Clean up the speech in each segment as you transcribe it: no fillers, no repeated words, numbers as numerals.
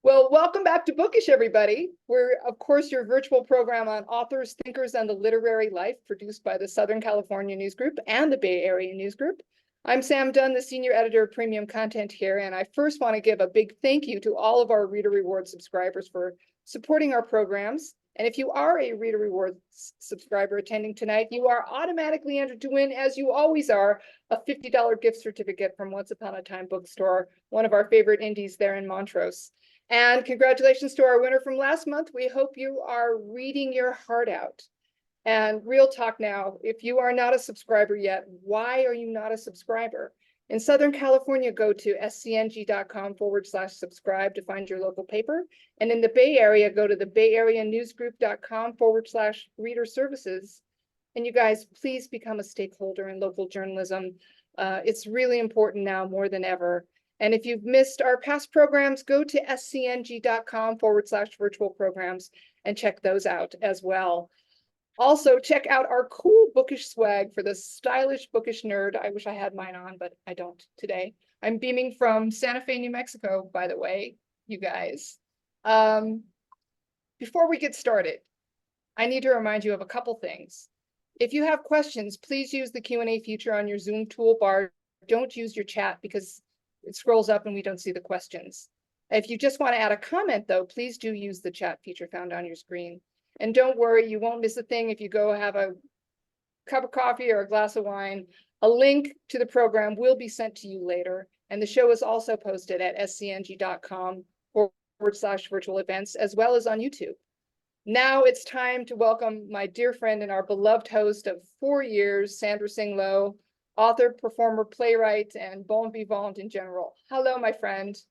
Well, welcome back to Bookish, everybody. We're, of course, your virtual program on authors, thinkers, and the literary life produced by the Southern California News Group and the Bay Area News Group. I'm Sam Dunn, the senior editor of premium content here, and I first want to give a big thank you to all of our Reader Rewards subscribers for supporting our programs. And if you are a Reader Rewards subscriber attending tonight, you are automatically entered to win, as you always are, a $50 gift certificate from Once Upon a Time Bookstore, one of our favorite indies there in Montrose. And congratulations to our winner from last month. We hope you are reading your heart out. And real talk now, if you are not a subscriber yet, why are you not a subscriber? In Southern California, go to scng.com/subscribe to find your local paper. And in the Bay Area, go to the bayareanewsgroup.com/reader services. And you guys, please become a stakeholder in local journalism. It's really important now more than ever. And if you've missed our past programs, go to scng.com/virtual programs and check those out as well. Also, check out our cool Bookish swag for the stylish Bookish nerd. I wish I had mine on, but I don't today. I'm beaming from Santa Fe, New Mexico, by the way, you guys. Before we get started, I need to remind you of a couple things. If you have questions, please use the Q&A feature on your Zoom toolbar. Don't use your chat because it scrolls up and we don't see the questions. If you just want to add a comment, though, please do use the chat feature found on your screen. And don't worry, you won't miss a thing if you go have a cup of coffee or a glass of wine. A link to the program will be sent to you later. And the show is also posted at scng.com/virtual events, as well as on YouTube. Now it's time to welcome my dear friend and our beloved host of 4 years, Sandra Singlo, author, performer, playwright, and bon vivant in general. Hello, my friend.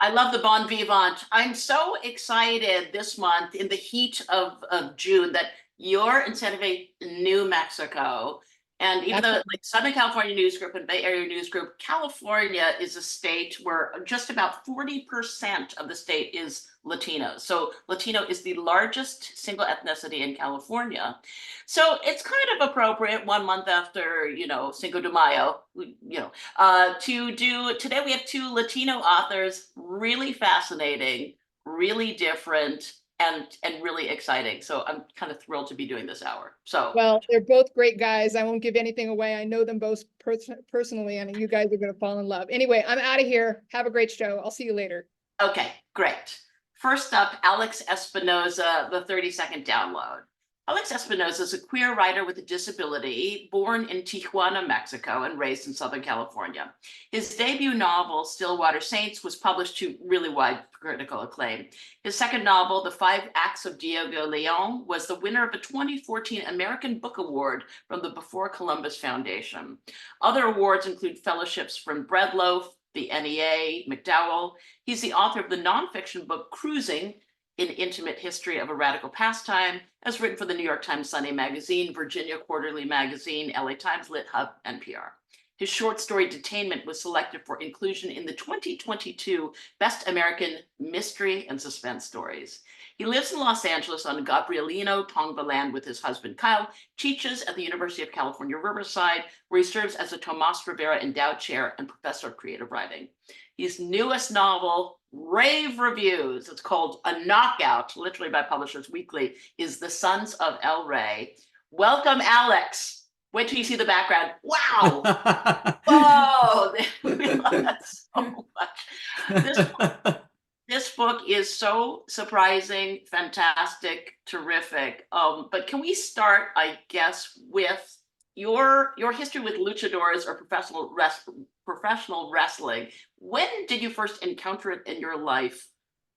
I love the bon vivant. I'm so excited this month in the heat of June that you're in Santa Fe, New Mexico. And even though like Southern California News Group and Bay Area News Group, California is a state where just about 40% of the state is Latino. So Latino is the largest single ethnicity in California. So it's kind of appropriate 1 month after, Cinco de Mayo, to do, today we have 2 Latino authors, really fascinating, really different, and really exciting. So I'm kind of thrilled to be doing this hour. So well, they're both great guys. I won't give anything away. I know them both personally, and you guys are going to fall in love. Anyway, I'm out of here. Have a great show. I'll see you later. Okay, great. First up, Alex Espinoza, the 30-second download. Alex Espinoza is a queer writer with a disability, born in Tijuana, Mexico, and raised in Southern California. His debut novel, Stillwater Saints, was published to really wide critical acclaim. His second novel, The 5 Acts of Diego Leon, was the winner of a 2014 American Book Award from the Before Columbus Foundation. Other awards include fellowships from Breadloaf, the NEA, McDowell. He's the author of the nonfiction book Cruising, An Intimate History of a Radical Pastime, as written for the New York Times Sunday Magazine, Virginia Quarterly Magazine, LA Times, Lit Hub, NPR. His short story Detainment was selected for inclusion in the 2022 Best American Mystery and Suspense Stories. He lives in Los Angeles on Gabrielino Tongva land with his husband Kyle, teaches at the University of California, Riverside, where he serves as a Tomas Rivera Endowed Chair and Professor of Creative Writing. His newest novel, rave reviews, it's called A Knockout, literally by Publishers Weekly, is The Sons of El Rey. Welcome, Alex. Wait till you see the background. Wow. Whoa. We love that so much. This book is so surprising, fantastic, terrific. But can we start, I guess, with your history with luchadores or professional wrestling? When did you first encounter it in your life?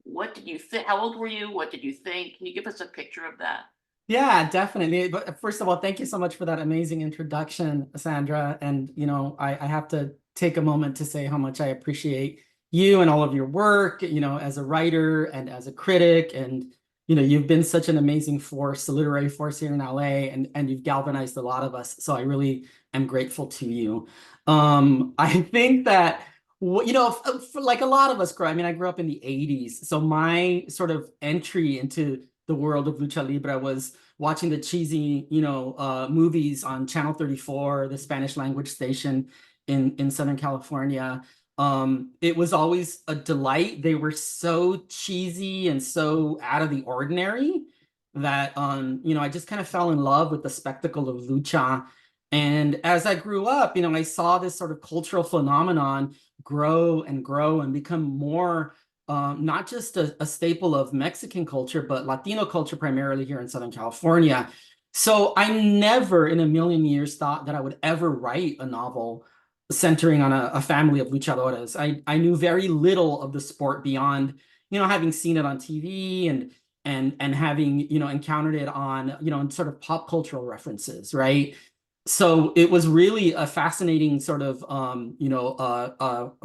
What did you think? How old were you? What did you think? Can you give us a picture of that? Yeah, definitely. But first of all, thank you so much for that amazing introduction, Sandra. And, I have to take a moment to say how much I appreciate you and all of your work, as a writer and as a critic. And, you've been such an amazing force, a literary force here in LA, and you've galvanized a lot of us. So I really am grateful to you. I think that, for like a lot of us I grew up in the 80s. So my sort of entry into the world of lucha libre was watching the cheesy, movies on Channel 34, the Spanish language station in Southern California. It was always a delight. They were so cheesy and so out of the ordinary that, I just kind of fell in love with the spectacle of lucha. And as I grew up, I saw this sort of cultural phenomenon grow and become more, not just a staple of Mexican culture, but Latino culture, primarily here in Southern California. So I never in a million years thought that I would ever write a novel centering on a family of luchadores. I knew very little of the sport beyond, having seen it on TV and having, encountered it on, in sort of pop cultural references, right? So it was really a fascinating sort of,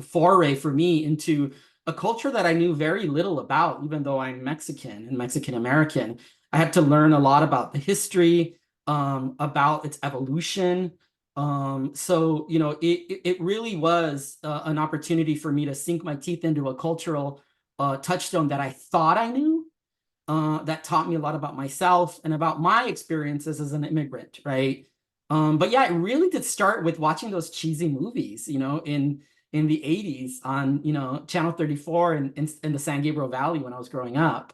foray for me into a culture that I knew very little about, even though I'm Mexican and Mexican American. I had to learn a lot about the history, about its evolution. So, it really was an opportunity for me to sink my teeth into a cultural touchstone that I thought I knew, that taught me a lot about myself and about my experiences as an immigrant, right? But yeah, it really did start with watching those cheesy movies, in the 80s on, Channel 34 in the San Gabriel Valley when I was growing up.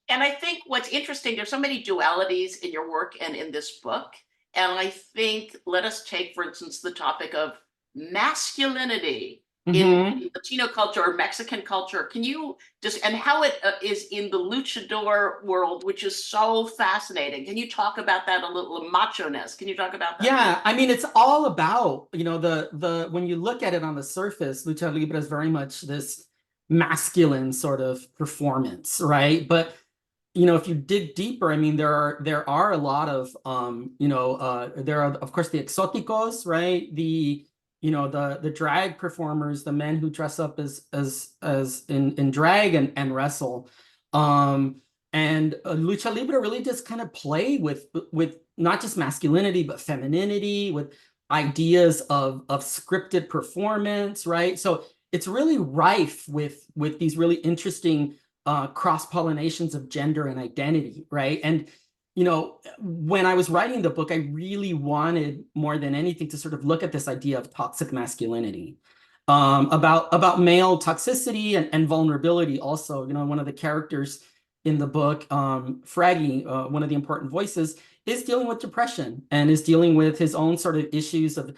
And I think what's interesting, there's so many dualities in your work and in this book. And I think, let us take, for instance, the topic of masculinity in Latino culture or Mexican culture. Can you just, and how it is in the luchador world, which is so fascinating. Can you talk about that a little, macho-ness? Can you talk about that? Yeah, I mean, it's all about, when you look at it on the surface, lucha libre is very much this masculine sort of performance, right? But if you dig deeper, I mean, there are a lot of, there are, of course, the exóticos, right? The drag performers, the men who dress up as in drag and wrestle. And lucha libre really just kind of play with not just masculinity, but femininity, with ideas of scripted performance, right? So it's really rife with these really interesting cross-pollinations of gender and identity, right? And when I was writing the book, I really wanted more than anything to sort of look at this idea of toxic masculinity, about male toxicity and vulnerability. Also, one of the characters in the book, Fraggy, one of the important voices, is dealing with depression and is dealing with his own sort of issues of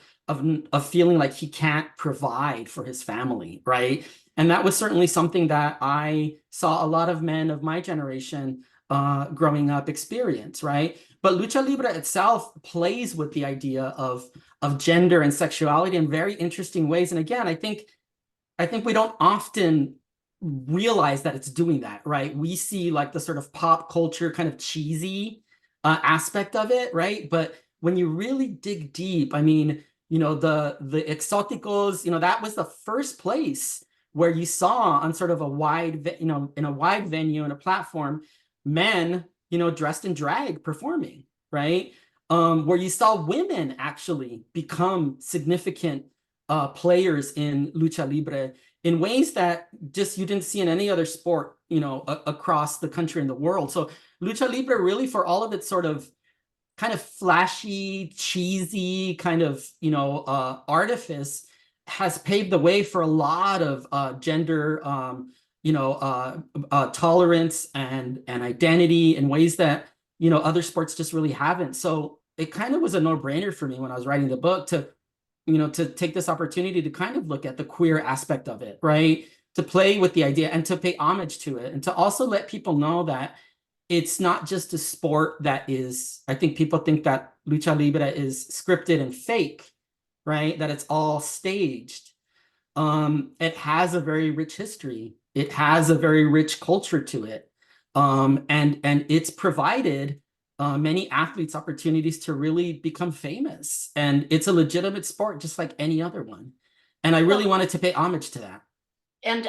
feeling like he can't provide for his family, right? And that was certainly something that I saw a lot of men of my generation growing up experience, right? But lucha libre itself plays with the idea of gender and sexuality in very interesting ways. And again, I think we don't often realize that it's doing that, right? We see like the sort of pop culture kind of cheesy aspect of it, right? But when you really dig deep, I mean, the exóticos, that was the first place where you saw on sort of a wide, in a wide venue and a platform, men, dressed in drag performing, right? Where you saw women actually become significant players in lucha libre in ways that just you didn't see in any other sport, across the country and the world. So lucha libre really, for all of its sort of kind of flashy, cheesy kind of, artifice, has paved the way for a lot of gender, tolerance and identity in ways that, other sports just really haven't. So it kind of was a no-brainer for me when I was writing the book to take this opportunity to kind of look at the queer aspect of it, right? To play with the idea and to pay homage to it, and to also let people know that it's not just a sport that is, I think people think that lucha libre is scripted and fake, right? That it's all staged. It has a very rich history. It has a very rich culture to it. And it's provided many athletes opportunities to really become famous. And it's a legitimate sport, just like any other one. And I really wanted to pay homage to that. And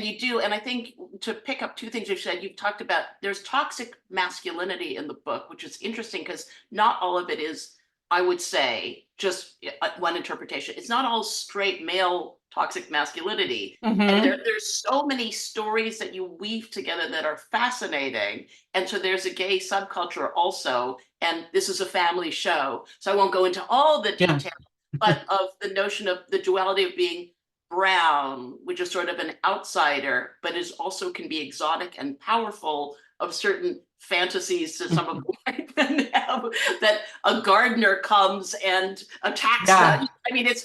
you do, and I think to pick up two things you said, you've talked about there's toxic masculinity in the book, which is interesting because not all of it is, I would say, just one interpretation. It's not all straight male toxic masculinity. And there's so many stories that you weave together that are fascinating. And so there's a gay subculture also, and this is a family show, so I won't go into all the details, but of the notion of the duality of being brown, which is sort of an outsider, but is also can be exotic and powerful, of certain fantasies that some of the white men have, that a gardener comes and attacks them. I mean, it's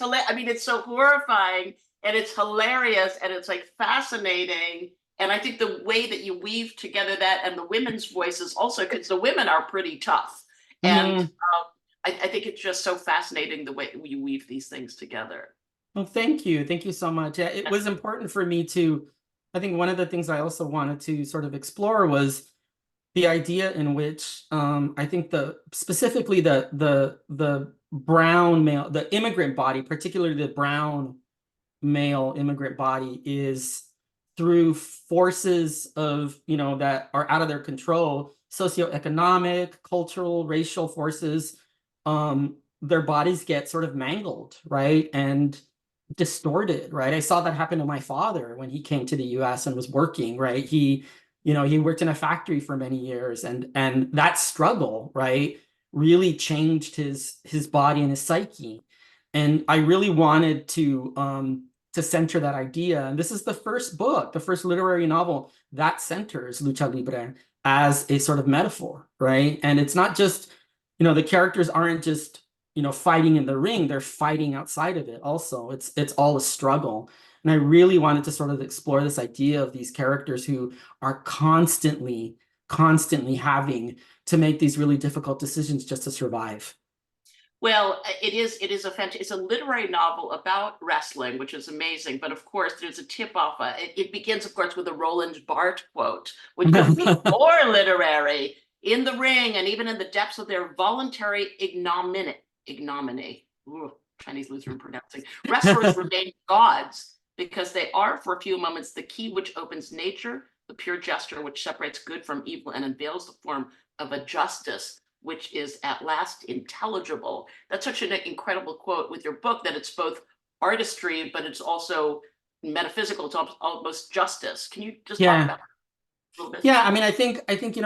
so horrifying, and it's hilarious, and it's like fascinating. And I think the way that you weave together that and the women's voices also, because the women are pretty tough. And I think it's just so fascinating the way you weave these things together. Well, thank you. Thank you so much. Yeah, it was important for me to, I think one of the things I also wanted to sort of explore was the idea in which I think specifically the brown male, the immigrant body, particularly the brown male immigrant body, is through forces of, that are out of their control, socioeconomic, cultural, racial forces, their bodies get sort of mangled, right? And distorted, right? I saw that happen to my father when he came to the US and was working, right? He worked in a factory for many years, and that struggle, right, really changed his body and his psyche. And I really wanted to center that idea. And this is the first book, the first literary novel that centers lucha libre as a sort of metaphor, right? And it's not just, the characters aren't just, fighting in the ring, they're fighting outside of it also. It's all a struggle. And I really wanted to sort of explore this idea of these characters who are constantly having to make these really difficult decisions just to survive. Well, it's a literary novel about wrestling, which is amazing. But of course, there's a tip-off. It begins, of course, with a Roland Barthes quote, which is more literary. In the ring, and even in the depths of their voluntary ignominy. Ooh, Chinese Lutheran pronouncing. Wrestlers remain gods because they are, for a few moments, the key which opens nature, the pure gesture which separates good from evil and unveils the form of a justice which is at last intelligible. That's such an incredible quote with your book, that it's both artistry, but it's also metaphysical. It's almost justice. Can you just talk about that a little bit? Yeah, I mean, I think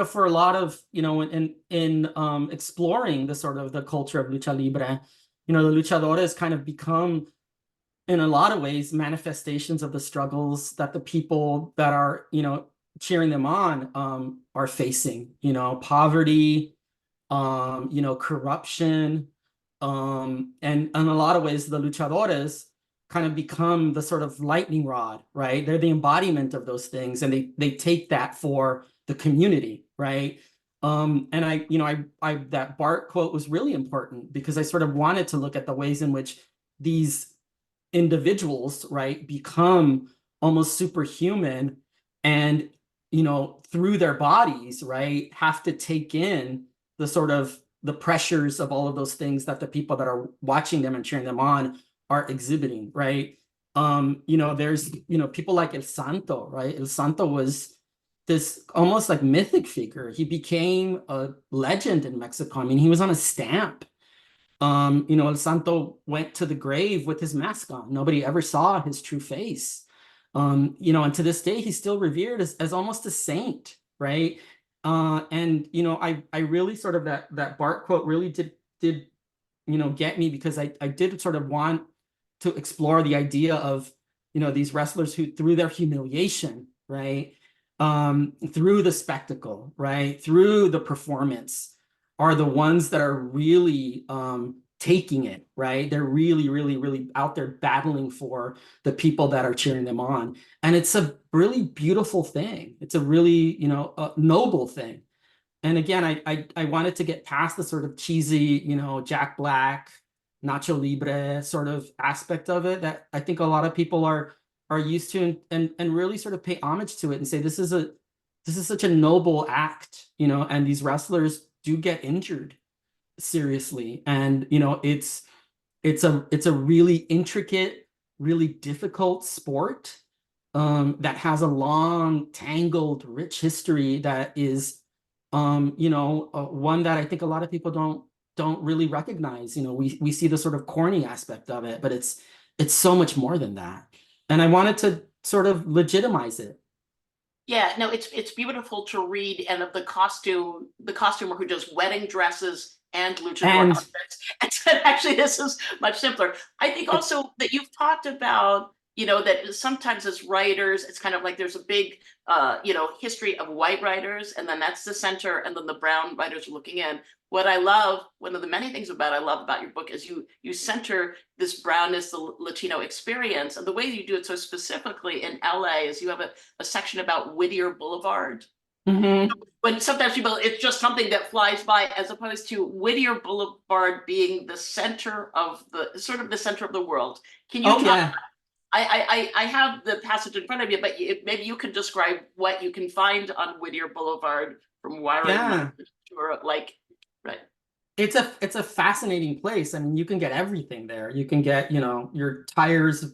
for a lot of, in exploring the sort of the culture of lucha libre, the luchadores kind of become, in a lot of ways, manifestations of the struggles that the people that are, cheering them on are facing, poverty, corruption, and in a lot of ways, the luchadores kind of become the sort of lightning rod, right? They're the embodiment of those things, and they take that for the community, right? And I that Bart quote was really important because I sort of wanted to look at the ways in which these individuals, right, become almost superhuman, and through their bodies, right, have to take in the sort of the pressures of all of those things that the people that are watching them and cheering them on are exhibiting, right? There's people like El Santo, right? El Santo was this almost like mythic figure. He became a legend in Mexico. I mean, he was on a stamp. El Santo went to the grave with his mask on. Nobody ever saw his true face. And to this day, he's still revered as almost a saint, right? And I really sort of that Bart quote really did get me, because I did sort of want to explore the idea of these wrestlers who, through their humiliation, right, through the spectacle, right, through the performance, are the ones that are really taking it, right? They're really, really, really out there battling for the people that are cheering them on. And it's a really beautiful thing. It's a really, a noble thing. And again, I wanted to get past the sort of cheesy, Jack Black, Nacho Libre sort of aspect of it that I think a lot of people are used to, and really sort of pay homage to it and say, this is such a noble act, and these wrestlers do get injured seriously. And, it's a really intricate, really difficult sport that has a long, tangled, rich history that is, one that I think a lot of people don't really recognize. We see the sort of corny aspect of it, but it's so much more than that. And I wanted to sort of legitimize it. Yeah, no, it's beautiful to read, and of the costumer who does wedding dresses and luchador outfits. And actually, this is much simpler. I think also that you've talked about you know, that sometimes as writers, it's kind of like there's a big, you know, history of white writers, and then that's the center, and then the brown writers are looking in. What I love, one of the many things I love about your book is you center this brownness, the Latino experience, and the way you do it so specifically in LA is you have a section about Whittier Boulevard. Mm-hmm. When sometimes people, it's just something that flies by, as opposed to Whittier Boulevard being the center of the, sort of the center of the world. Can you Oh, talk? yeah. I have the passage in front of you, but maybe you can describe what you can find on Whittier Boulevard from wiring Yeah. or like, right. It's a fascinating place. I mean, you can get everything there. You can get, you know, your tires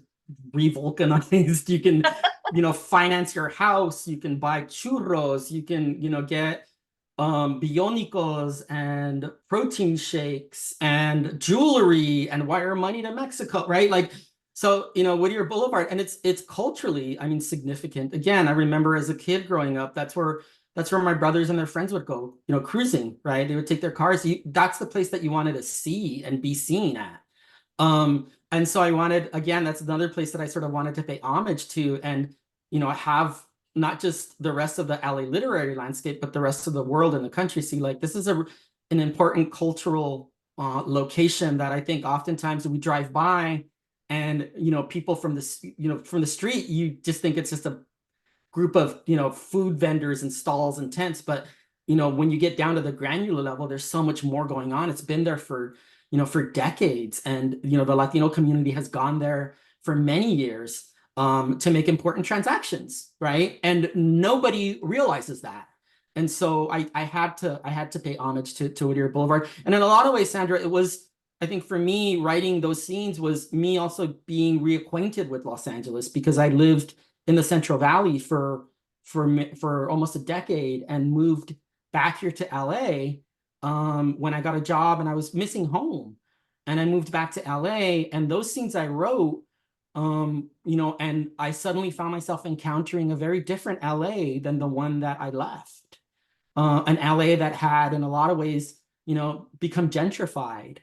revulcanized. You can, you know, finance your house. You can buy churros. You can, you know, get bionicos and protein shakes and jewelry and wire money to Mexico, right? Like, so, you know, Whittier Boulevard, and it's culturally, I mean, significant. Again, I remember as a kid growing up, that's where my brothers and their friends would go, you know, cruising, right? They would take their cars. That's the place that you wanted to see and be seen at. And so I wanted, again, that's another place that I sort of wanted to pay homage to, and, you know, have not just the rest of the LA literary landscape, but the rest of the world and the country see, like, this is an important cultural location that I think oftentimes we drive by, and, you know, people from from the street, you just think it's just a group of, you know, food vendors and stalls and tents. But, you know, when you get down to the granular level, there's so much more going on. It's been there for, you know, for decades. And, you know, the Latino community has gone there for many years to make important transactions, right? And nobody realizes that. And so I had to pay homage to Whittier Boulevard. And in a lot of ways, Sandra, it was, I think for me, writing those scenes was me also being reacquainted with Los Angeles, because I lived in the Central Valley for almost a decade and moved back here to LA when I got a job, and I was missing home, and I moved back to LA, and those scenes I wrote, you know, and I suddenly found myself encountering a very different LA than the one that I left, an LA that had in a lot of ways, you know, become gentrified,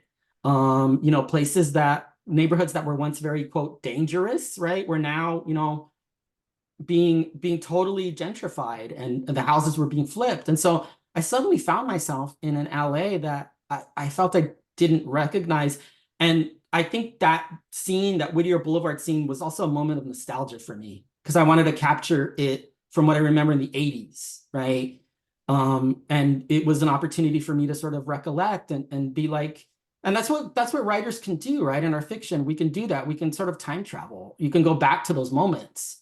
you know, neighborhoods that were once very, quote, dangerous, right, were now, you know, being totally gentrified, and the houses were being flipped. And so I suddenly found myself in an LA that I felt I didn't recognize. And I think that scene, that Whittier Boulevard scene, was also a moment of nostalgia for me, because I wanted to capture it from what I remember in the 80s, right? And it was an opportunity for me to sort of recollect and be like, and that's what writers can do, right? In our fiction, we can do that. We can sort of time travel. You can go back to those moments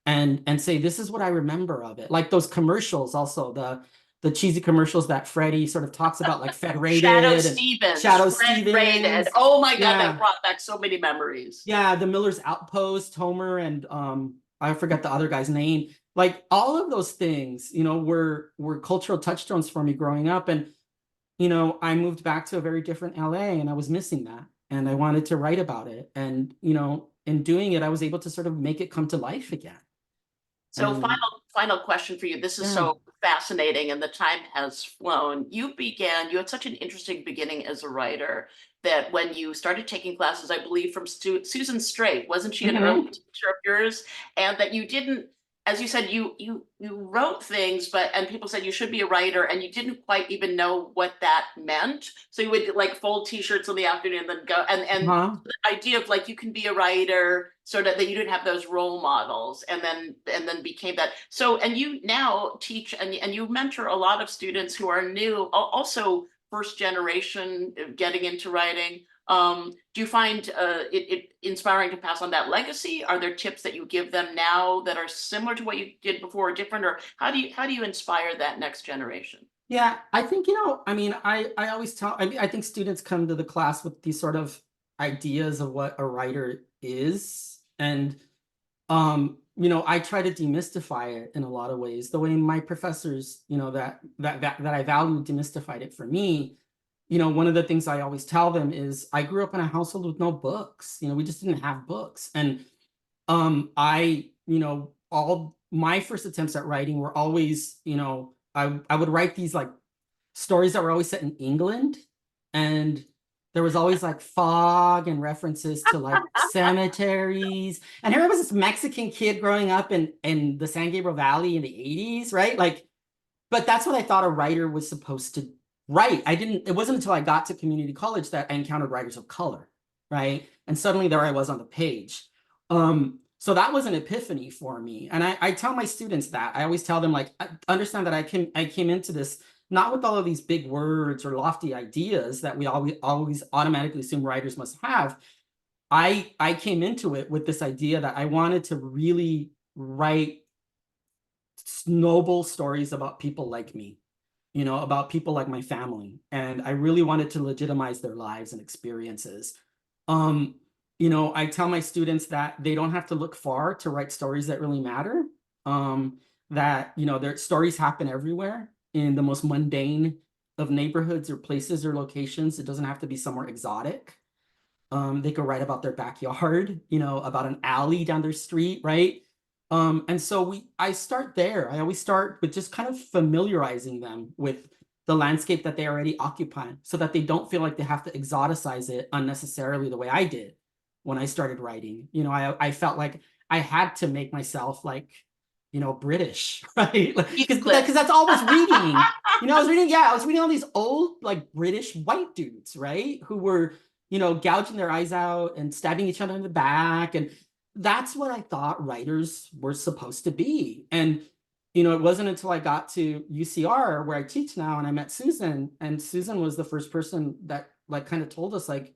and say, this is what I remember of it. Like those commercials, also the cheesy commercials that Freddie sort of talks about, like Federated Shadow and Stevens, Shadow Fred Rated. Stevens. Oh my God, Yeah. that brought back so many memories. Yeah, the Miller's Outpost, Homer, and I forget the other guy's name. Like all of those things, you know, were cultural touchstones for me growing up. And, you know, I moved back to a very different LA, and I was missing that. And I wanted to write about it. And, you know, in doing it, I was able to sort of make it come to life again. So final question for you. This is so fascinating, and the time has flown. You had such an interesting beginning as a writer, that when you started taking classes, I believe from Susan Straight, wasn't she an early teacher of yours? And that you didn't, as you said, you wrote things, and people said you should be a writer, and you didn't quite even know what that meant. So you would like fold t-shirts in the afternoon and then go, and the idea of like, you can be a writer, sort of, that you didn't have those role models, and then became that. So, and you now teach and you mentor a lot of students who are new, also first generation getting into writing. Do you find it inspiring to pass on that legacy? Are there tips that you give them now that are similar to what you did before, or different, or how do you inspire that next generation? Yeah, I think, you know, I mean, I always tell, I think students come to the class with these sort of ideas of what a writer is. And, you know, I try to demystify it in a lot of ways, the way my professors, you know, that I value demystified it for me. You know, one of the things I always tell them is I grew up in a household with no books. You know, we just didn't have books. And you know, all my first attempts at writing were always, you know, I would write these like stories that were always set in England. And there was always like fog and references to like cemeteries. And here was this Mexican kid growing up in the San Gabriel Valley in the 80s, right? Like, but that's what I thought a writer was supposed to write. It wasn't until I got to community college that I encountered writers of color, right? And suddenly there I was on the page. So that was an epiphany for me. And I tell my students that. I always tell them, like, understand that I came into this not with all of these big words or lofty ideas that we always automatically assume writers must have. I came into it with this idea that I wanted to really write noble stories about people like me, you know, about people like my family. And I really wanted to legitimize their lives and experiences. You know, I tell my students that they don't have to look far to write stories that really matter. That, you know, their stories happen everywhere in the most mundane of neighborhoods or places or locations. It doesn't have to be somewhere exotic. They could write about their backyard, you know, about an alley down their street, right? And so I start there. I always start with just kind of familiarizing them with the landscape that they already occupy so that they don't feel like they have to exoticize it unnecessarily the way I did when I started writing. You know, I felt like I had to make myself like, you know, British, right? Because that's all I was reading. You know, I was reading all these old like British white dudes, right? Who were, you know, gouging their eyes out and stabbing each other in the back. And that's what I thought writers were supposed to be. And, you know, it wasn't until I got to UCR where I teach now and I met Susan, and Susan was the first person that like kind of told us, like,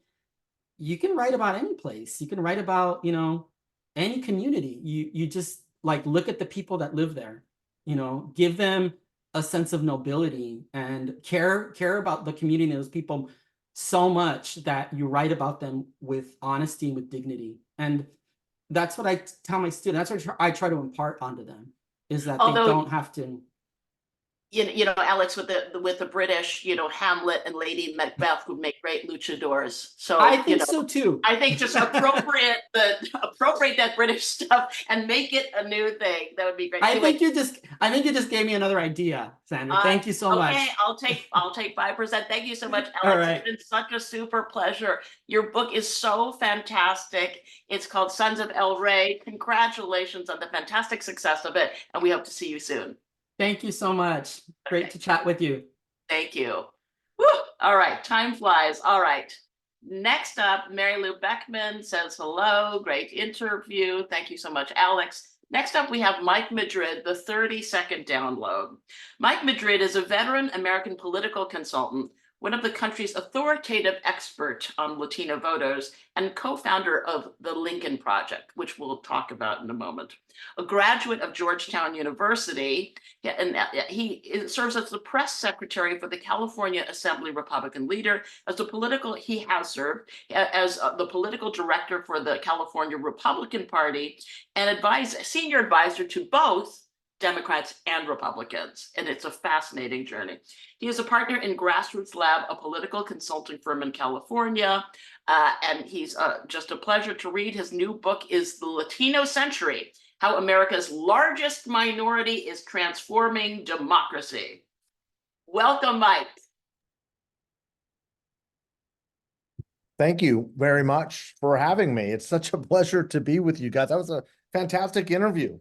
you can write about any place. You can write about, you know, any community. You just like look at the people that live there, you know, give them a sense of nobility and care about the community and those people so much that you write about them with honesty and with dignity. And that's what I tell my students. That's what I try to impart onto them, is that they don't have to. You know, Alex, with the British, you know, Hamlet and Lady Macbeth would make great luchadors. So I think you know, so too. I think just appropriate that British stuff and make it a new thing. That would be great. I think you just gave me another idea, Sandra. Thank you so much. Okay, I'll take 5%. Thank you so much, Alex. All right. It's been such a super pleasure. Your book is so fantastic. It's called Sons of El Rey. Congratulations on the fantastic success of it, and we hope to see you soon. Thank you so much. Great to chat with you. Thank you. Woo! All right, time flies. All right. Next up, Mary Lou Beckman says hello. Great interview. Thank you so much, Alex. Next up, we have Mike Madrid, the 30-second download. Mike Madrid is a veteran American political consultant, one of the country's authoritative experts on Latino voters, and co-founder of the Lincoln Project, which we'll talk about in a moment. A graduate of Georgetown University, and he serves as the press secretary for the California Assembly Republican leader. He has served as the political director for the California Republican Party and senior advisor to both Democrats and Republicans, and it's a fascinating journey. He is a partner in Grassroots Lab, a political consulting firm in California, and he's just a pleasure to read. His new book is The Latino Century: How America's Largest Minority is Transforming Democracy. Welcome, Mike. Thank you very much for having me. It's such a pleasure to be with you guys. That was a fantastic interview.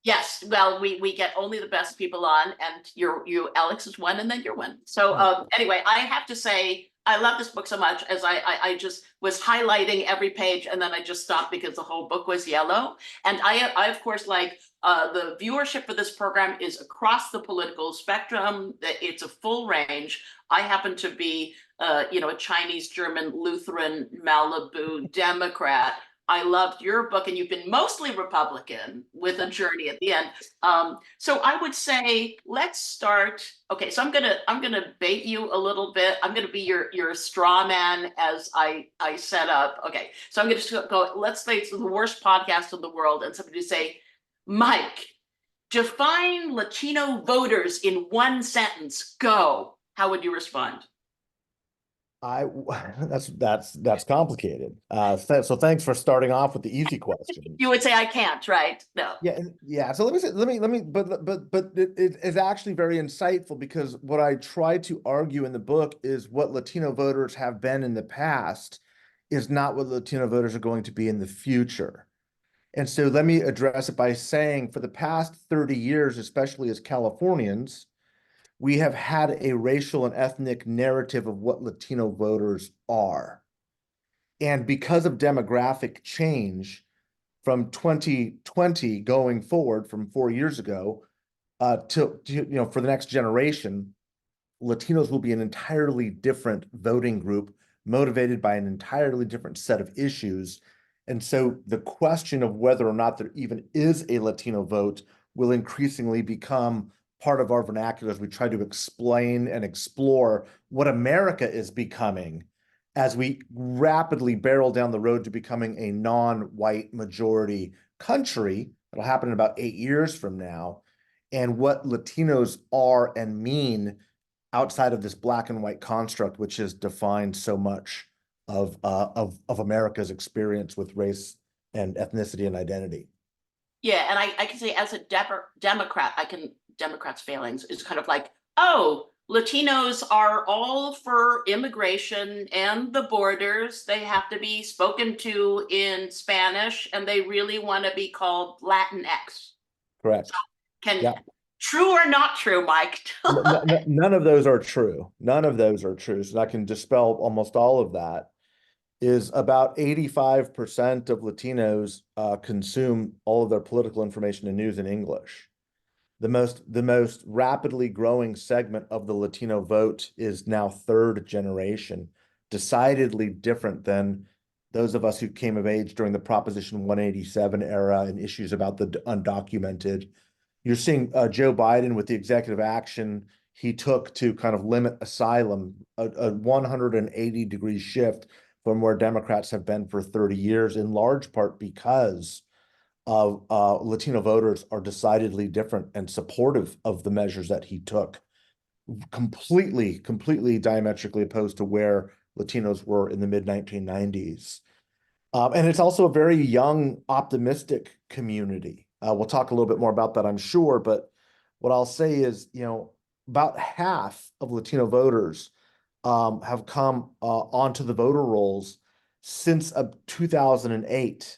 Yes, well, we get only the best people on, and you Alex is one, and then you're one. So anyway, I have to say, I love this book so much, as I just was highlighting every page, and then I just stopped because the whole book was yellow. And I of course, like the viewership for this program is across the political spectrum. It's a full range. I happen to be, you know, a Chinese, German, Lutheran, Malibu Democrat. I loved your book, and you've been mostly Republican with a journey at the end. So I would say let's start. Okay, so I'm gonna bait you a little bit. I'm gonna be your straw man as I set up. Okay, so I'm gonna just go. Let's say it's the worst podcast in the world, and somebody say, Mike, define Latino voters in one sentence. Go. How would you respond? I that's complicated. So thanks for starting off with the easy questions. You would say I can't, right? No. Yeah, yeah. So but it is actually very insightful because what I try to argue in the book is what Latino voters have been in the past is not what Latino voters are going to be in the future. And so let me address it by saying for the past 30 years, especially as Californians, we have had a racial and ethnic narrative of what Latino voters are. And because of demographic change from 2020 going forward from 4 years ago, to for the next generation, Latinos will be an entirely different voting group, motivated by an entirely different set of issues. And so the question of whether or not there even is a Latino vote will increasingly become part of our vernacular as we try to explain and explore what America is becoming as we rapidly barrel down the road to becoming a non-white majority country. It'll happen in about 8 years from now. And what Latinos are and mean outside of this black and white construct, which has defined so much of America's experience with race and ethnicity and identity. Yeah, and I can say as a Democrat, Democrats' failings is kind of like, oh, Latinos are all for immigration and the borders. They have to be spoken to in Spanish, and they really want to be called Latinx. Correct. Yeah. True or not true, Mike? None of those are true. None of those are true. So I can dispel almost all of that. Is about 85% of Latinos consume all of their political information and news in English. The most rapidly growing segment of the Latino vote is now third generation, decidedly different than those of us who came of age during the Proposition 187 era and issues about the undocumented. You're seeing Joe Biden with the executive action he took to kind of limit asylum, a 180-degree shift from where Democrats have been for 30 years, in large part because of Latino voters are decidedly different and supportive of the measures that he took. Completely diametrically opposed to where Latinos were in the mid-1990s. And it's also a very young, optimistic community. We'll talk a little bit more about that, I'm sure, but what I'll say is, about half of Latino voters have come onto the voter rolls since 2008.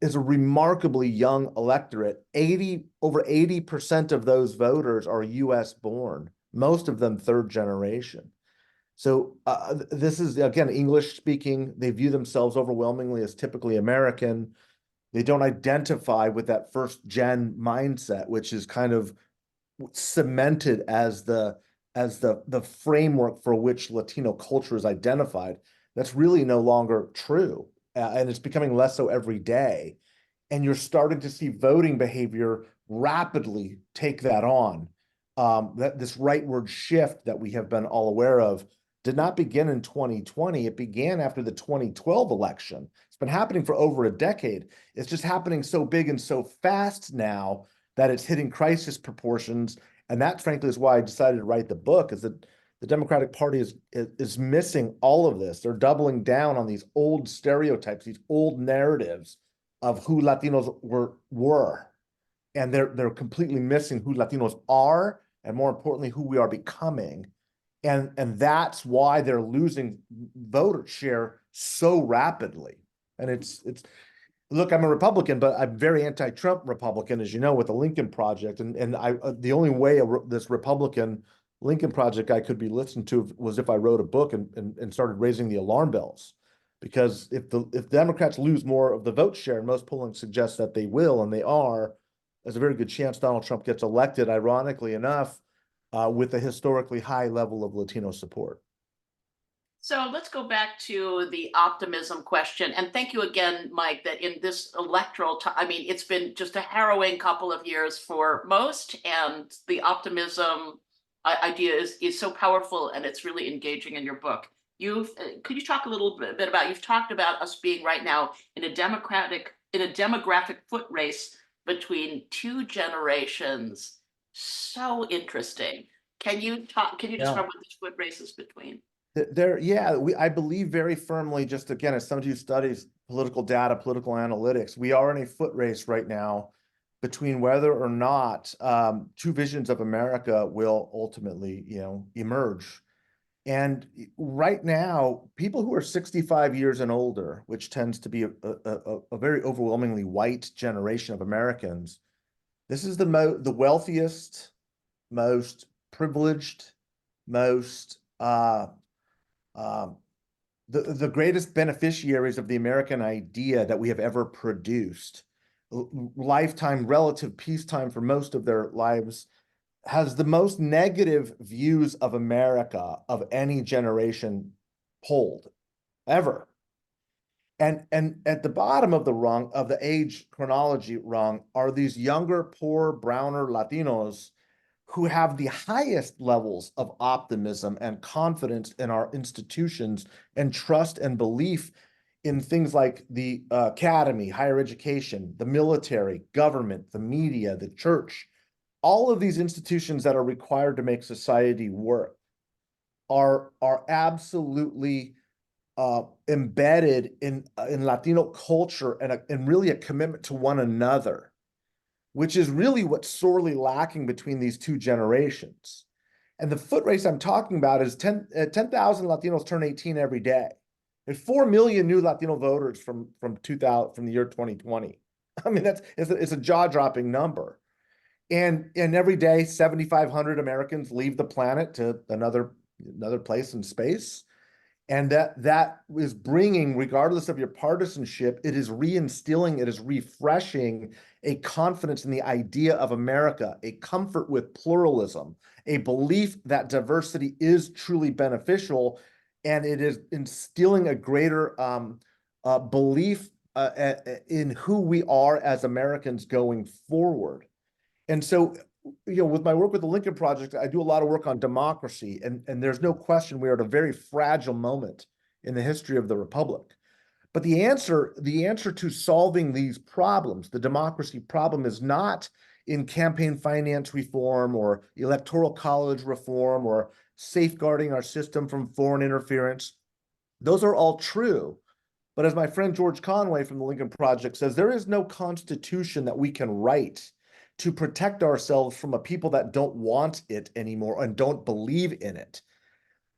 Is a remarkably young electorate. Over 80% of those voters are US born, most of them third generation. So this is, again, English speaking. They view themselves overwhelmingly as typically American. They don't identify with that first gen mindset, which is kind of cemented as the framework for which Latino culture is identified. That's really no longer true. And it's becoming less so every day. And you're starting to see voting behavior rapidly take that on. That this rightward shift that we have been all aware of did not begin in 2020. It began after the 2012 election. It's been happening for over a decade. It's just happening so big and so fast now that it's hitting crisis proportions. And that, frankly, is why I decided to write the book, is that the Democratic Party is missing all of this. They're doubling down on these old stereotypes, these old narratives of who Latinos were. And they're completely missing who Latinos are, and more importantly, who we are becoming. And that's why they're losing voter share so rapidly. And it's look, I'm a Republican, but I'm very anti-Trump Republican, as you know, with the Lincoln Project. And the only way this Republican Lincoln Project I could be listened to was if I wrote a book and started raising the alarm bells. Because if Democrats lose more of the vote share, and most polling suggests that they will, and they are, there's a very good chance Donald Trump gets elected, ironically enough, with a historically high level of Latino support. So let's go back to the optimism question. And thank you again, Mike, that in this electoral time, I mean, it's been just a harrowing couple of years for most, and the optimism idea is so powerful, and it's really engaging in your book. Could you talk a little bit about, you've talked about us being right now in a demographic foot race between two generations. So interesting. Can you describe what this foot race is between? I believe very firmly, just again, as somebody who studies political data, political analytics, we are in a foot race right now between whether or not two visions of America will ultimately, emerge. And right now, people who are 65 years and older, which tends to be a very overwhelmingly white generation of Americans, this is the wealthiest, most privileged, most the greatest beneficiaries of the American idea that we have ever produced. Lifetime relative peacetime for most of their lives, has the most negative views of America of any generation polled ever. And at the bottom of the age chronology rung are these younger, poor, browner Latinos who have the highest levels of optimism and confidence in our institutions and trust and belief in things like the academy, higher education, the military, government, the media, the church. All of these institutions that are required to make society work are absolutely embedded in Latino culture and really a commitment to one another, which is really what's sorely lacking between these two generations. And the foot race I'm talking about is 10,000 Latinos turn 18 every day. There's 4 million new Latino voters from the year 2020. I mean, it's a jaw-dropping number. And every day, 7,500 Americans leave the planet to another place in space. And that is bringing, regardless of your partisanship, it is reinstilling, it is refreshing a confidence in the idea of America, a comfort with pluralism, a belief that diversity is truly beneficial, and it is instilling a greater belief in who we are as Americans going forward. And so, with my work with the Lincoln Project, I do a lot of work on democracy, and there's no question we are at a very fragile moment in the history of the Republic. But the answer to solving these problems, the democracy problem, is not in campaign finance reform or electoral college reform or safeguarding our system from foreign interference. Those are all true. But as my friend George Conway from the Lincoln Project says, there is no constitution that we can write to protect ourselves from a people that don't want it anymore and don't believe in it.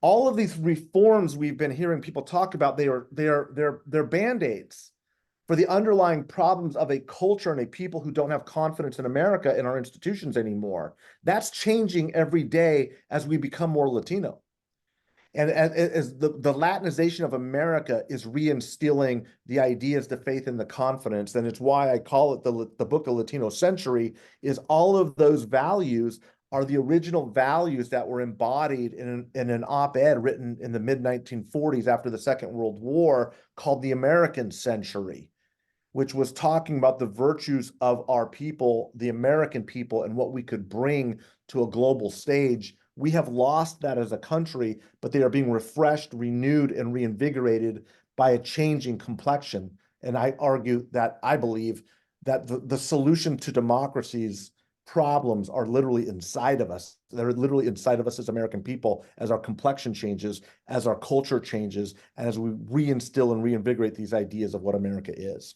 All of these reforms we've been hearing people talk about, they're band-aids for the underlying problems of a culture and a people who don't have confidence in America and our institutions anymore. That's changing every day as we become more Latino. And as the Latinization of America is reinstilling the ideas, the faith, and the confidence, and it's why I call it the book, A Latino Century, is all of those values are the original values that were embodied in an op-ed written in the mid-1940s after the Second World War called The American Century, which was talking about the virtues of our people, the American people, and what we could bring to a global stage. We have lost that as a country, but they are being refreshed, renewed, and reinvigorated by a changing complexion. And I believe that the solution to democracy's problems are literally inside of us. They're literally inside of us as American people, as our complexion changes, as our culture changes, and as we reinstill and reinvigorate these ideas of what America is.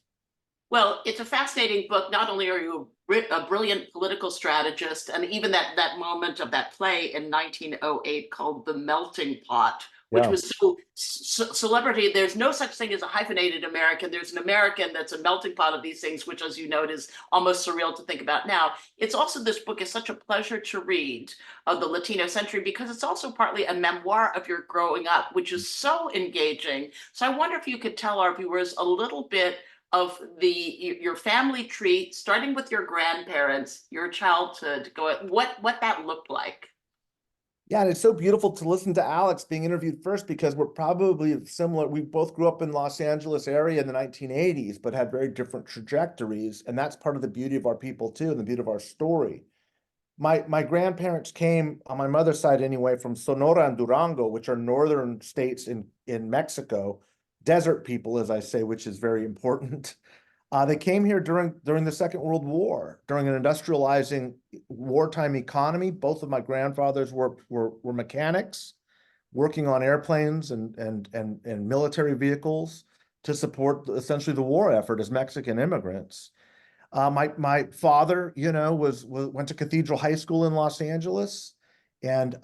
Well, it's a fascinating book. Not only are you a brilliant political strategist, and even that moment of that play in 1908 called The Melting Pot, which was so celebrity. There's no such thing as a hyphenated American. There's an American that's a melting pot of these things, which, as you note, is almost surreal to think about now. It's also, this book is such a pleasure to read, of the Latino Century, because it's also partly a memoir of your growing up, which is so engaging. So I wonder if you could tell our viewers a little bit of your family tree, starting with your grandparents, your childhood, what that looked like. Yeah, and it's so beautiful to listen to Alex being interviewed first, because we're probably similar. We both grew up in Los Angeles area in the 1980s, but had very different trajectories. And that's part of the beauty of our people too, and the beauty of our story. My grandparents came, on my mother's side anyway, from Sonora and Durango, which are northern states in Mexico. Desert people, as I say, which is very important. They came here during the Second World War, during an industrializing wartime economy. Both of my grandfathers were mechanics. working on airplanes and military vehicles to support essentially the war effort as Mexican immigrants. My father, went to Cathedral High School in Los Angeles, and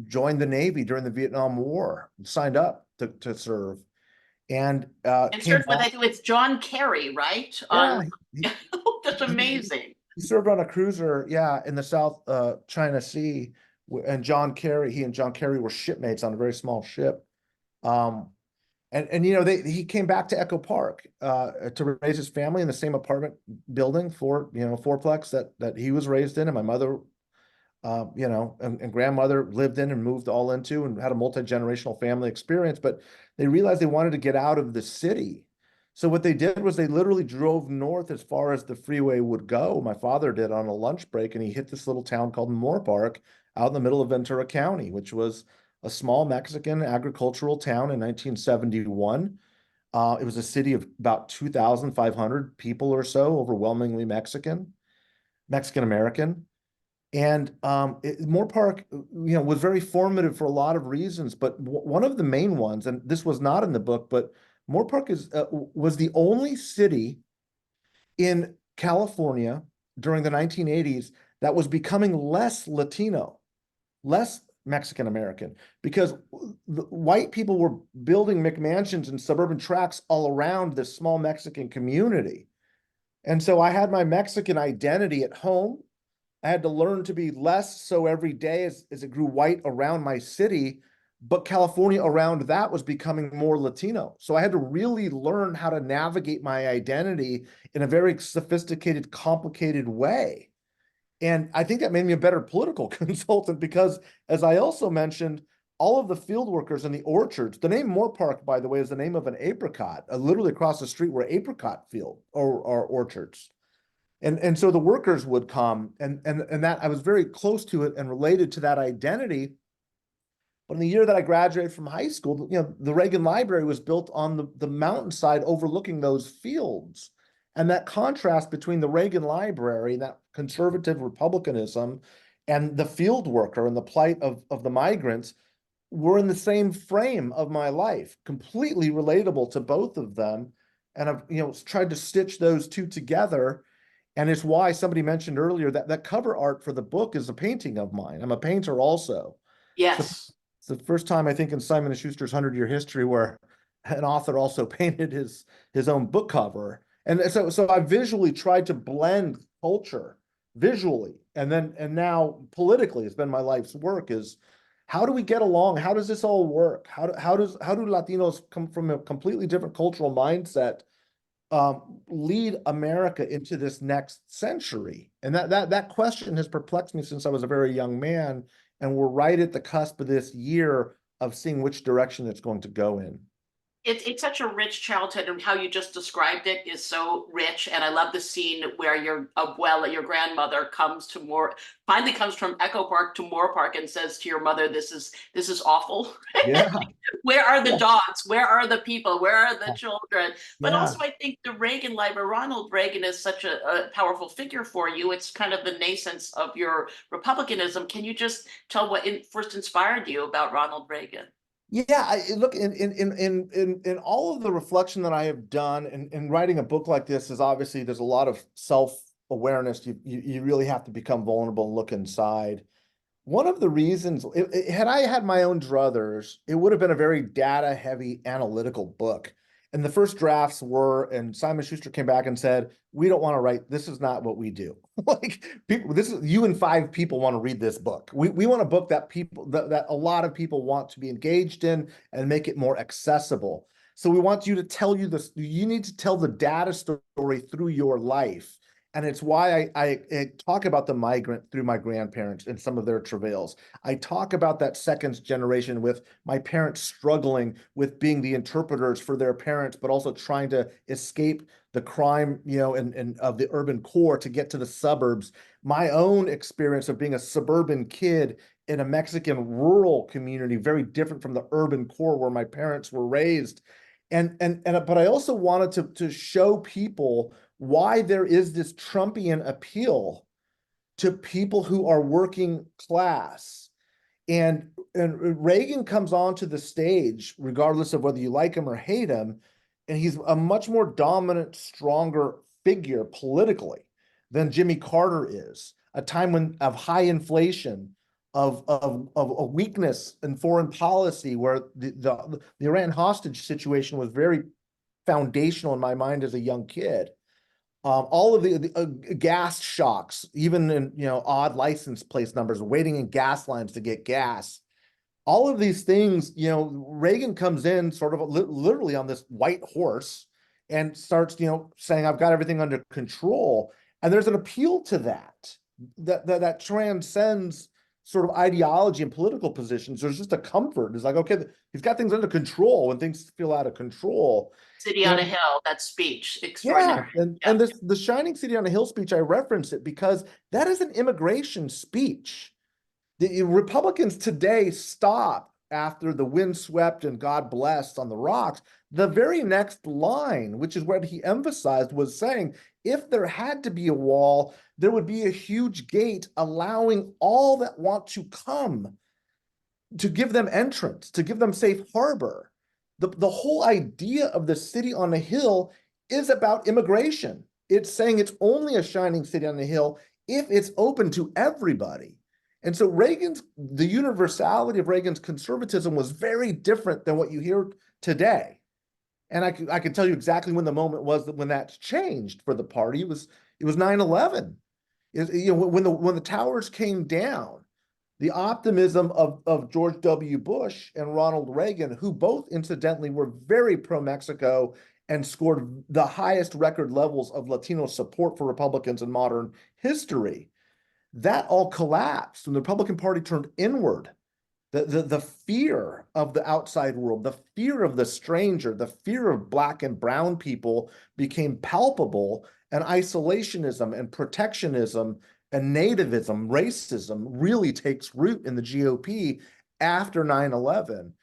joined the Navy during the Vietnam War, signed up to serve, and And came served with, I back. think it's John Kerry, right? Yeah, That's amazing. he served on a cruiser, yeah, in the South China Sea, and he and John Kerry were shipmates on a very small ship. Um, he came back to Echo Park to raise his family in the same apartment building, fourplex that he was raised in, and my mother, and grandmother lived in and moved all into, and had a multi-generational family experience. But they realized they wanted to get out of the city. So what they did was they literally drove north as far as the freeway would go. My father did on a lunch break, and he hit this little town called Moore Park out in the middle of Ventura County, which was a small Mexican agricultural town in 1971. It was a city of about 2,500 people or so, overwhelmingly Mexican American. And Moore Park, was very formative for a lot of reasons. But one of the main ones, and this was not in the book, but Moore Park was the only city in California during the 1980s that was becoming less Latino, less Mexican American, because the white people were building McMansions and suburban tracts all around this small Mexican community. And so I had my Mexican identity at home. I had to learn to be less so every day as it grew white around my city, but California around that was becoming more Latino. So I had to really learn how to navigate my identity in a very sophisticated, complicated way. And I think that made me a better political consultant because, as I also mentioned, all of the field workers in the orchards, the name Moore Park, by the way, is the name of an apricot. Literally across the street were apricot field or orchards. And so the workers would come, and that I was very close to it and related to that identity. But in the year that I graduated from high school, the Reagan Library was built on the mountainside overlooking those fields. And that contrast between the Reagan Library, that conservative republicanism, and the field worker and the plight of the migrants were in the same frame of my life, completely relatable to both of them. And I've tried to stitch those two together. And it's why somebody mentioned earlier that cover art for the book is a painting of mine. I'm a painter also. Yes. It's the first time, I think, in Simon & Schuster's 100-year history where an author also painted his own book cover. And so I visually tried to blend culture visually. And now politically, it's been my life's work is how do we get along? How does this all work? How do Latinos come from a completely different cultural mindset lead America into this next century? And that question has perplexed me since I was a very young man, and we're right at the cusp of this year of seeing which direction it's going to go in. It's such a rich childhood, and how you just described it is so rich. And I love the scene where your abuela, your grandmother, finally comes from Echo Park to Moore Park and says to your mother, "This is awful." Yeah. Where are the dogs? Where are the people? Where are the children? But Yeah. also, I think the Reagan Library, Ronald Reagan is such a powerful figure for you. It's kind of the nascence of your republicanism. Can you just tell what first inspired you about Ronald Reagan? Yeah, look, in all of the reflection that I have done in writing a book like this is obviously there's a lot of self-awareness. You really have to become vulnerable and look inside. One of the reasons, had I had my own druthers, it would have been a very data-heavy analytical book. And the first drafts were, and Simon Schuster came back and said, "We don't want to write, this is not what we do." Like people, you and 5 people want to read this book. We want a book that that a lot of people want to be engaged in and make it more accessible. So we want you to tell you this, you need to tell the data story through your life. And it's why I talk about the migrant through my grandparents and some of their travails. I talk about that second generation with my parents struggling with being the interpreters for their parents, but also trying to escape the crime, and of the urban core to get to the suburbs. My own experience of being a suburban kid in a Mexican rural community, very different from the urban core where my parents were raised. But I also wanted to show people why there is this Trumpian appeal to people who are working class. And Reagan comes onto the stage, regardless of whether you like him or hate him, and he's a much more dominant, stronger figure politically than Jimmy Carter is. A time of high inflation, of a weakness in foreign policy, where the Iran hostage situation was very foundational in my mind as a young kid. All of the gas shocks, even in odd license plate numbers, waiting in gas lines to get gas. All of these things, Reagan comes in sort of literally on this white horse and starts, saying, I've got everything under control. And there's an appeal to that transcends sort of ideology and political positions. There's just a comfort. It's like, okay, he's got things under control when things feel out of control. City on a Hill, that speech, extraordinary. Yeah, and the Shining City on a Hill speech, I referenced it because that is an immigration speech. The Republicans today stop after the windswept and God blessed on the rocks. The very next line, which is what he emphasized, was saying, if there had to be a wall, there would be a huge gate allowing all that want to come, to give them entrance, to give them safe harbor. The whole idea of the city on a hill is about immigration. It's saying it's only a shining city on a hill if it's open to everybody. And so the universality of Reagan's conservatism was very different than what you hear today. And I can tell you exactly when the moment was when that changed for the party. It was 9/11. When the towers came down, the optimism of George W. Bush and Ronald Reagan, who both incidentally were very pro-Mexico and scored the highest record levels of Latino support for Republicans in modern history, that all collapsed when the Republican Party turned inward. The fear of the outside world, the fear of the stranger, the fear of Black and brown people became palpable, and isolationism and protectionism and nativism, racism really takes root in the GOP after 9/11.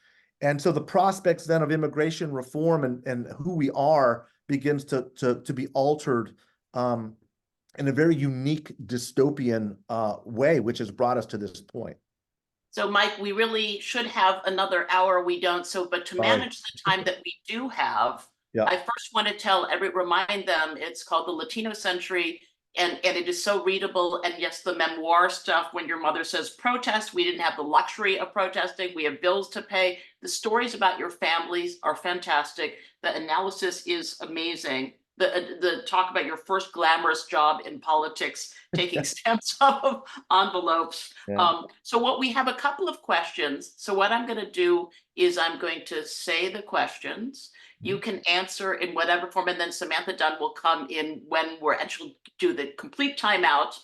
And so the prospects then of immigration reform and who we are begins to be altered in a very unique dystopian way, which has brought us to this point. So Mike, we really should have another hour. We don't. But to manage the time that we do have, I first want to remind them it's called The Latino Century. And it is so readable. And yes, the memoir stuff, when your mother says protest, we didn't have the luxury of protesting. We have bills to pay. The stories about your families are fantastic. The analysis is amazing. The talk about your first glamorous job in politics, taking stamps off of envelopes. So we have a couple of questions. So what I'm going to do is I'm going to say the questions. You can answer in whatever form, and then Samantha Dunn will come in when and she'll do the complete timeout.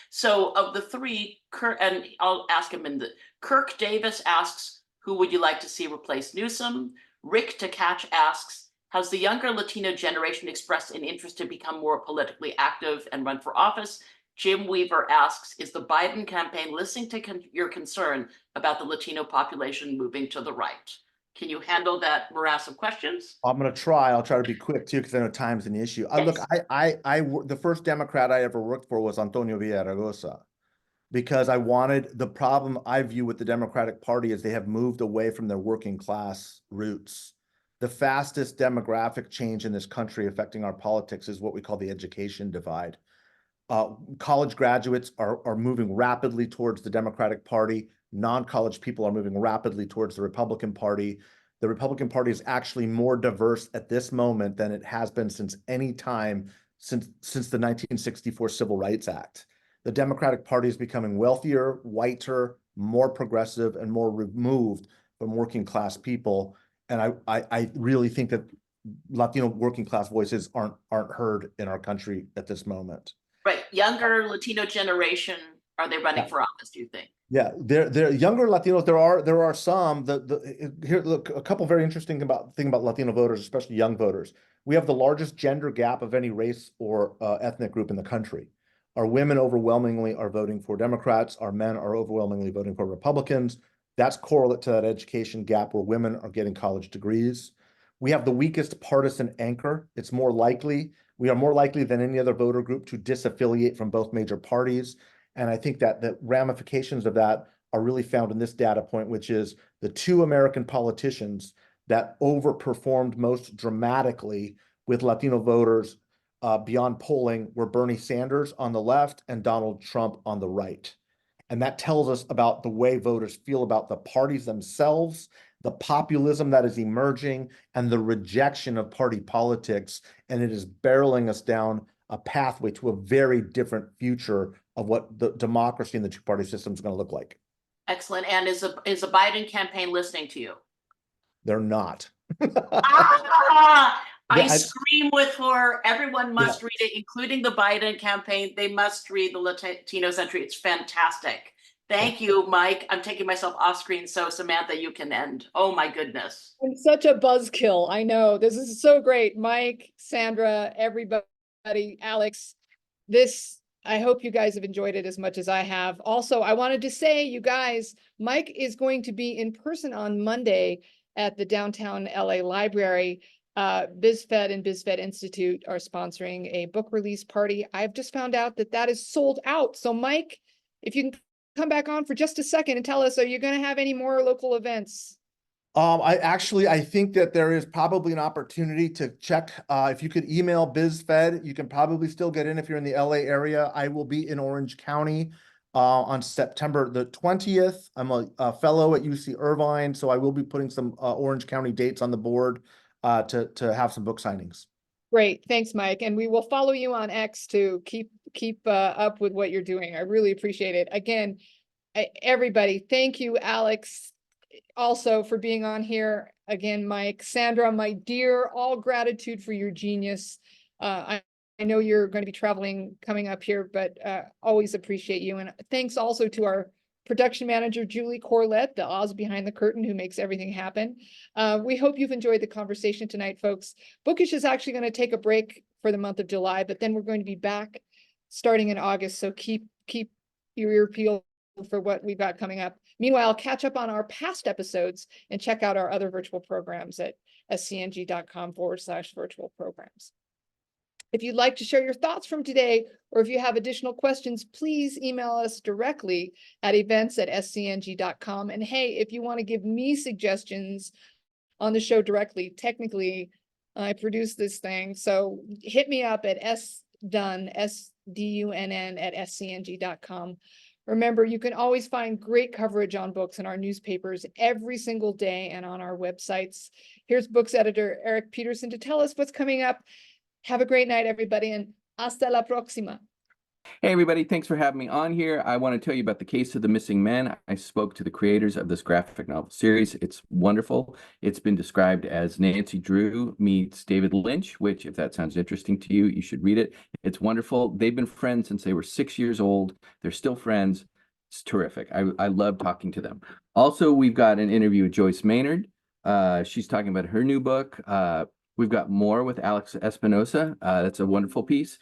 So of the three, and I'll ask him Kirk Davis asks, who would you like to see replace Newsom? Rick Tkach asks, has the younger Latino generation expressed an interest to become more politically active and run for office? Jim Weaver asks, is the Biden campaign listening to your concern about the Latino population moving to the right? Can you handle that morass of questions? I'm going to try. I'll try to be quick too, because I know time's an issue. Yes. Look, the first Democrat I ever worked for was Antonio Villaraigosa, because the problem I view with the Democratic Party is they have moved away from their working class roots. The fastest demographic change in this country affecting our politics is what we call the education divide. College graduates are moving rapidly towards the Democratic Party. Non-college people are moving rapidly towards the Republican Party. The Republican Party is actually more diverse at this moment than it has been since any time since the 1964 Civil Rights Act. The Democratic Party is becoming wealthier, whiter, more progressive, and more removed from working class people. And I really think that Latino working class voices aren't heard in our country at this moment. Right, younger Latino generation, are they running for office, do you think? Yeah, they're younger Latinos. There are some. Here, look, a couple very interesting thing about Latino voters, especially young voters. We have the largest gender gap of any race or ethnic group in the country. Our women overwhelmingly are voting for Democrats. Our men are overwhelmingly voting for Republicans. That's correlate to that education gap where women are getting college degrees. We have the weakest partisan anchor. We are more likely than any other voter group to disaffiliate from both major parties. And I think that the ramifications of that are really found in this data point, which is the two American politicians that overperformed most dramatically with Latino voters beyond polling were Bernie Sanders on the left and Donald Trump on the right. And that tells us about the way voters feel about the parties themselves, the populism that is emerging, and the rejection of party politics. And it is barreling us down a pathway to a very different future of what the democracy and the two-party system is going to look like. Excellent. And is the Biden campaign listening to you? They're not. I scream with horror. Everyone must read it, including the Biden campaign. They must read the Latino Century. It's fantastic. Thank you, Mike. I'm taking myself off screen so Samantha, you can end. Oh my goodness. And such a buzzkill. I know. This is so great. Mike, Sandra, everybody, Alex, I hope you guys have enjoyed it as much as I have. Also, I wanted to say, you guys, Mike is going to be in person on Monday at the downtown LA library. BizFed and BizFed Institute are sponsoring a book release party. I've just found out that is sold out. So Mike, if you can come back on for just a second and tell us, are you going to have any more local events? I think that there is probably an opportunity to check. If you could email BizFed, you can probably still get in if you're in the LA area. I will be in Orange County on September the 20th. I'm a fellow at UC Irvine, so I will be putting some Orange County dates on the board to have some book signings. Great, thanks, Mike. And we will follow you on X to keep up with what you're doing. I really appreciate it. Again, everybody, thank you, Alex, also for being on here. Again, Mike, Sandra, my dear, all gratitude for your genius. I know you're going to be traveling coming up here, but always appreciate you. And thanks also to our production manager, Julie Corlett, the Oz behind the curtain who makes everything happen. We hope you've enjoyed the conversation tonight, folks. Bookish is actually going to take a break for the month of July, but then we're going to be back starting in August. So keep your ear peeled for what we've got coming up. Meanwhile, catch up on our past episodes and check out our other virtual programs at scng.com/virtual programs. If you'd like to share your thoughts from today, or if you have additional questions, please email us directly at events@scng.com. And hey, if you want to give me suggestions on the show directly, technically, I produce this thing. So hit me up at sdunn, SDUNN @scng.com. Remember, you can always find great coverage on books in our newspapers every single day and on our websites. Here's books editor Eric Peterson to tell us what's coming up. Have a great night, everybody, and hasta la próxima. Hey, everybody. Thanks for having me on here. I want to tell you about The Case of the Missing Men. I spoke to the creators of this graphic novel series. It's wonderful. It's been described as Nancy Drew meets David Lynch, which, if that sounds interesting to you, you should read it. It's wonderful. They've been friends since they were 6 years old. They're still friends. It's terrific. I love talking to them. Also, we've got an interview with Joyce Maynard. She's talking about her new book. We've got more with Alex Espinoza. That's a wonderful piece.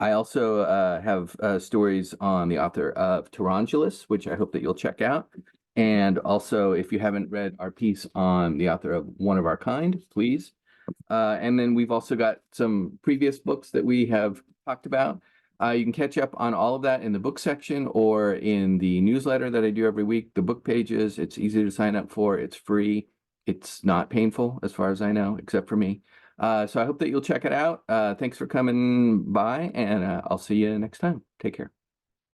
I also have stories on the author of Tarantulas, which I hope that you'll check out. And also, if you haven't read our piece on the author of One of Our Kind, please. And then we've also got some previous books that we have talked about. You can catch up on all of that in the book section or in the newsletter that I do every week. The book pages, it's easy to sign up for. It's free. It's not painful as far as I know, except for me. So I hope that you'll check it out. Thanks for coming by, and I'll see you next time. Take care.